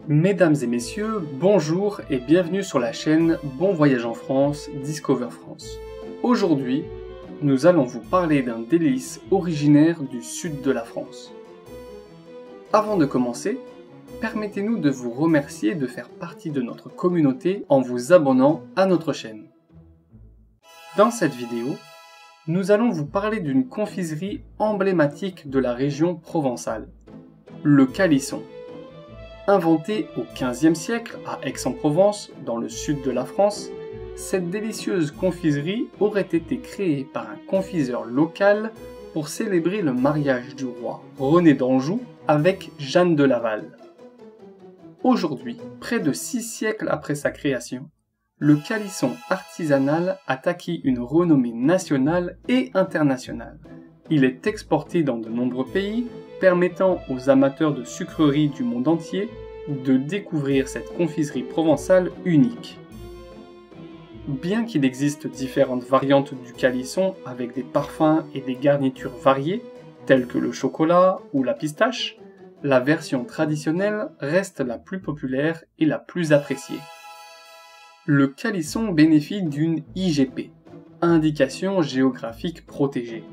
Mesdames et messieurs, bonjour et bienvenue sur la chaîne Bon Voyage en France, Discover France. Aujourd'hui, nous allons vous parler d'un délice originaire du sud de la France. Avant de commencer, permettez-nous de vous remercier de faire partie de notre communauté en vous abonnant à notre chaîne. Dans cette vidéo, nous allons vous parler d'une confiserie emblématique de la région provençale, le calisson. Inventée au XVe siècle à Aix-en-Provence, dans le sud de la France, cette délicieuse confiserie aurait été créée par un confiseur local pour célébrer le mariage du roi René d'Anjou avec Jeanne de Laval. Aujourd'hui, près de 6 siècles après sa création, le calisson artisanal a acquis une renommée nationale et internationale. Il est exporté dans de nombreux pays, permettant aux amateurs de sucreries du monde entier de découvrir cette confiserie provençale unique. Bien qu'il existe différentes variantes du calisson avec des parfums et des garnitures variées, telles que le chocolat ou la pistache, la version traditionnelle reste la plus populaire et la plus appréciée. Le calisson bénéficie d'une IGP, indication géographique protégée,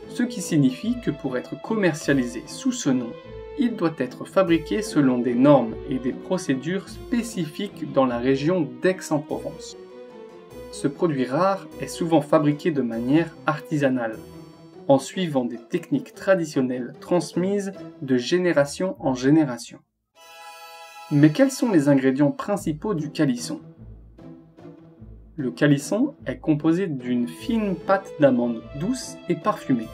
ce qui signifie que pour être commercialisé sous ce nom, il doit être fabriqué selon des normes et des procédures spécifiques dans la région d'Aix-en-Provence. Ce produit rare est souvent fabriqué de manière artisanale, en suivant des techniques traditionnelles transmises de génération en génération. Mais quels sont les ingrédients principaux du calisson ? Le calisson est composé d'une fine pâte d'amande douce et parfumée,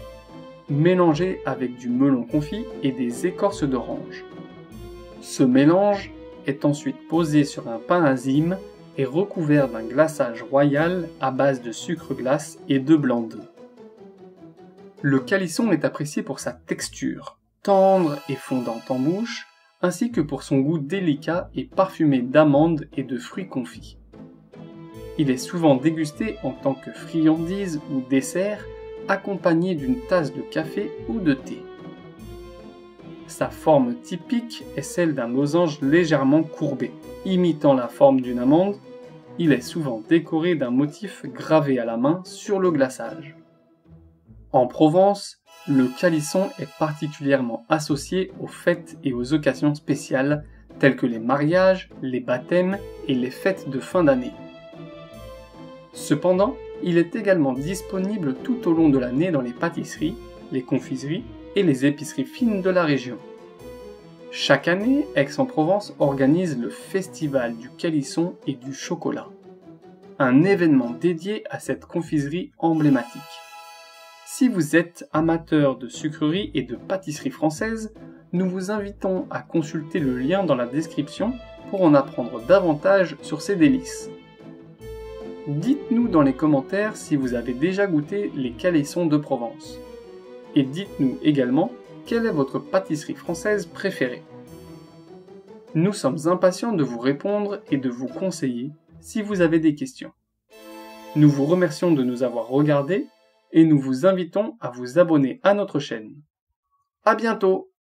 mélangée avec du melon confit et des écorces d'orange. Ce mélange est ensuite posé sur un pain azime et recouvert d'un glaçage royal à base de sucre glace et de blanc d'œuf. Le calisson est apprécié pour sa texture, tendre et fondante en bouche, ainsi que pour son goût délicat et parfumé d'amandes et de fruits confits. Il est souvent dégusté en tant que friandise ou dessert, accompagné d'une tasse de café ou de thé. Sa forme typique est celle d'un losange légèrement courbé, imitant la forme d'une amande. Il est souvent décoré d'un motif gravé à la main sur le glaçage. En Provence, le calisson est particulièrement associé aux fêtes et aux occasions spéciales, telles que les mariages, les baptêmes et les fêtes de fin d'année. Cependant, il est également disponible tout au long de l'année dans les pâtisseries, les confiseries et les épiceries fines de la région. Chaque année, Aix-en-Provence organise le Festival du calisson et du chocolat, un événement dédié à cette confiserie emblématique. Si vous êtes amateur de sucreries et de pâtisseries françaises, nous vous invitons à consulter le lien dans la description pour en apprendre davantage sur ces délices. Dites-nous dans les commentaires si vous avez déjà goûté les calissons de Provence. Et dites-nous également quelle est votre pâtisserie française préférée. Nous sommes impatients de vous répondre et de vous conseiller si vous avez des questions. Nous vous remercions de nous avoir regardés et nous vous invitons à vous abonner à notre chaîne. À bientôt!